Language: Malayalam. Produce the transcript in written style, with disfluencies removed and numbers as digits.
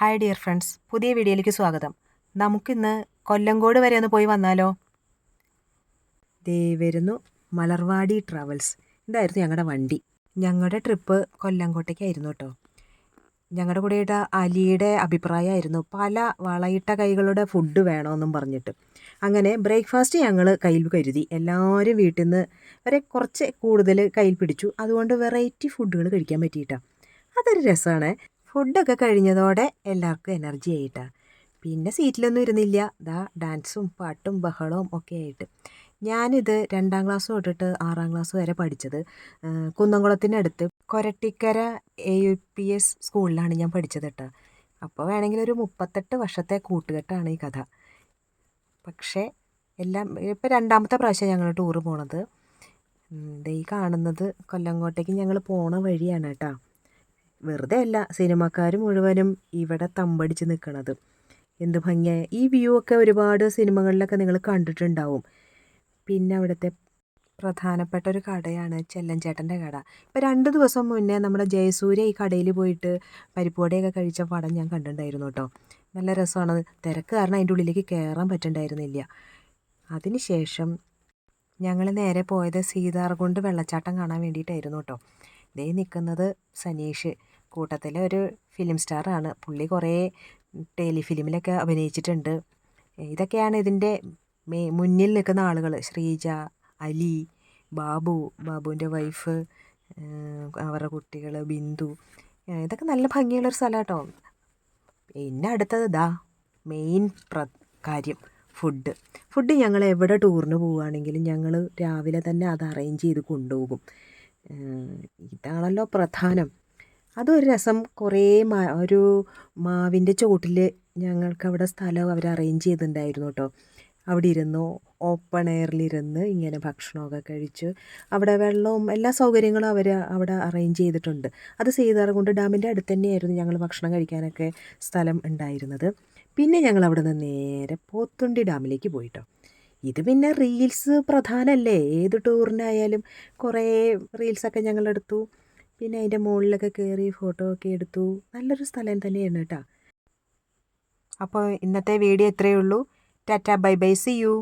ഹായ് ഡിയർ ഫ്രണ്ട്സ്, പുതിയ വീഡിയോയിലേക്ക് സ്വാഗതം. നമുക്കിന്ന് കൊല്ലങ്കോട് വരെ ഒന്ന് പോയി വന്നാലോ? ദേ വരുന്നു മലർവാടി ട്രാവൽസ്. ഇതായിരുന്നു ഞങ്ങളുടെ വണ്ടി. ഞങ്ങളുടെ ട്രിപ്പ് കൊല്ലങ്കോട്ടേക്കായിരുന്നു കേട്ടോ. ഞങ്ങളുടെ കൂടെയിട്ട് അലിയുടെ അഭിപ്രായമായിരുന്നു പല വളയിട്ട കൈകളുടെ ഫുഡ് വേണമെന്നും പറഞ്ഞിട്ട്. അങ്ങനെ ബ്രേക്ക്ഫാസ്റ്റ് ഞങ്ങൾ കയ്യിൽ കരുതി. എല്ലാവരും വീട്ടിൽ നിന്ന് വരെ കുറച്ച് കൂടുതൽ കയ്യിൽ പിടിച്ചു. അതുകൊണ്ട് വെറൈറ്റി ഫുഡുകൾ കഴിക്കാൻ പറ്റിയിട്ടാണ്. അതൊരു രസമാണ്. ഫുഡൊക്കെ കഴിഞ്ഞതോടെ എല്ലാവർക്കും എനർജി ആയിട്ടാ. പിന്നെ സീറ്റിലൊന്നും ഇരുന്നില്ല. ഡാൻസും പാട്ടും ബഹളവും ഒക്കെ ആയിട്ട്. ഞാനിത് 2ാം ക്ലാസ് തൊട്ടിട്ട് 6ാം ക്ലാസ് വരെ പഠിച്ചത് കുന്നംകുളത്തിനടുത്ത് കൊരട്ടിക്കര AUPS സ്കൂളിലാണ് ഞാൻ പഠിച്ചത് കേട്ടോ. അപ്പോൾ വേണമെങ്കിൽ ഒരു 38 വർഷത്തെ കൂട്ടുകെട്ടാണ് ഈ കഥ. പക്ഷേ എല്ലാം ഇപ്പോൾ 2ാമത്തെ പ്രാവശ്യം ഞങ്ങൾ ടൂറ് പോണത്. ഈ കാണുന്നത് കൊല്ലങ്കോട്ടേക്ക് ഞങ്ങൾ പോണ വഴിയാണ് കേട്ടോ. വെറുതെ അല്ല, സിനിമക്കാർ മുഴുവനും ഇവിടെ തമ്പടിച്ച് നിൽക്കണത്. എന്ത് ഭംഗിയായ ഈ വ്യൂ ഒക്കെ ഒരുപാട് സിനിമകളിലൊക്കെ നിങ്ങൾ കണ്ടിട്ടുണ്ടാവും. പിന്നെ അവിടുത്തെ പ്രധാനപ്പെട്ട ഒരു കടയാണ് ചെല്ലൻചേട്ടൻ്റെ കട. ഇപ്പോൾ 2 ദിവസം മുന്നേ നമ്മുടെ ജയസൂര്യ ഈ കടയിൽ പോയിട്ട് പരിപ്പുവടയൊക്കെ കഴിച്ച പടം ഞാൻ കണ്ടിട്ടുണ്ടായിരുന്നു കേട്ടോ. നല്ല രസമാണ്. തിരക്ക് കാരണം അതിൻ്റെ ഉള്ളിലേക്ക് കയറാൻ പറ്റുന്നുണ്ടായിരുന്നില്ല. അതിന് ശേഷം ഞങ്ങൾ നേരെ പോയത് സീതാർകുണ്ട് വെള്ളച്ചാട്ടം കാണാൻ വേണ്ടിയിട്ടായിരുന്നു കേട്ടോ. ദേ നിൽക്കുന്നത് സനീഷ്, കൂട്ടത്തിലെ ഒരു ഫിലിം സ്റ്റാറാണ്. പുള്ളി കുറേ ടെലിഫിലിമിലൊക്കെ അഭിനയിച്ചിട്ടുണ്ട്. ഇതൊക്കെയാണ് ഇതിൻ്റെ മുന്നിൽ നിൽക്കുന്ന ആളുകൾ. ശ്രീജ, അലി, ബാബുവിൻ്റെ വൈഫ്, അവരുടെ കുട്ടികൾ, ബിന്ദു. ഇതൊക്കെ നല്ല ഭംഗിയുള്ളൊരു സ്ഥലം കേട്ടോ. പിന്നെ അടുത്തത് മെയിൻ കാര്യം ഫുഡ് ഞങ്ങൾ എവിടെ ടൂറിന് പോവുകയാണെങ്കിലും ഞങ്ങൾ രാവിലെ തന്നെ അത് അറേഞ്ച് ചെയ്ത് കൊണ്ടുപോകും. ഇതാണല്ലോ പ്രധാനം. അതൊരു രസം. കുറേ ഒരു മാവിൻ്റെ ചോട്ടിൽ ഞങ്ങൾക്കവിടെ സ്ഥലം അവർ അറേഞ്ച് ചെയ്തിട്ടുണ്ടായിരുന്നു കേട്ടോ. അവിടെ ഇരുന്നു ഓപ്പൺ എയറിലിരുന്ന് ഇങ്ങനെ ഭക്ഷണമൊക്കെ കഴിച്ച് അവിടെ വെള്ളവും എല്ലാ സൗകര്യങ്ങളും അവർ അവിടെ അറേഞ്ച് ചെയ്തിട്ടുണ്ട്. അത് സീതാർകുണ്ട് ഡാമിൻ്റെ അടുത്ത് തന്നെയായിരുന്നു ഞങ്ങൾ ഭക്ഷണം കഴിക്കാനൊക്കെ സ്ഥലം ഉണ്ടായിരുന്നത്. പിന്നെ ഞങ്ങൾ അവിടെ നിന്ന് നേരെ പോത്തുണ്ടി ഡാമിലേക്ക് പോയിട്ടോ. ഇത് പിന്നെ റീൽസ് പ്രധാനമല്ലേ, ഏത് ടൂറിനായാലും കുറേ റീൽസൊക്കെ ഞങ്ങളെടുത്തു. പിന്നെ അതിൻ്റെ മുകളിലൊക്കെ കയറി ഫോട്ടോ ഒക്കെ എടുത്തു. നല്ലൊരു സ്ഥലം തന്നെയാണ് കേട്ടോ. അപ്പോൾ ഇന്നത്തെ വീഡിയോ ഇത്രയേ ഉള്ളൂ. Tata, bye bye, see U.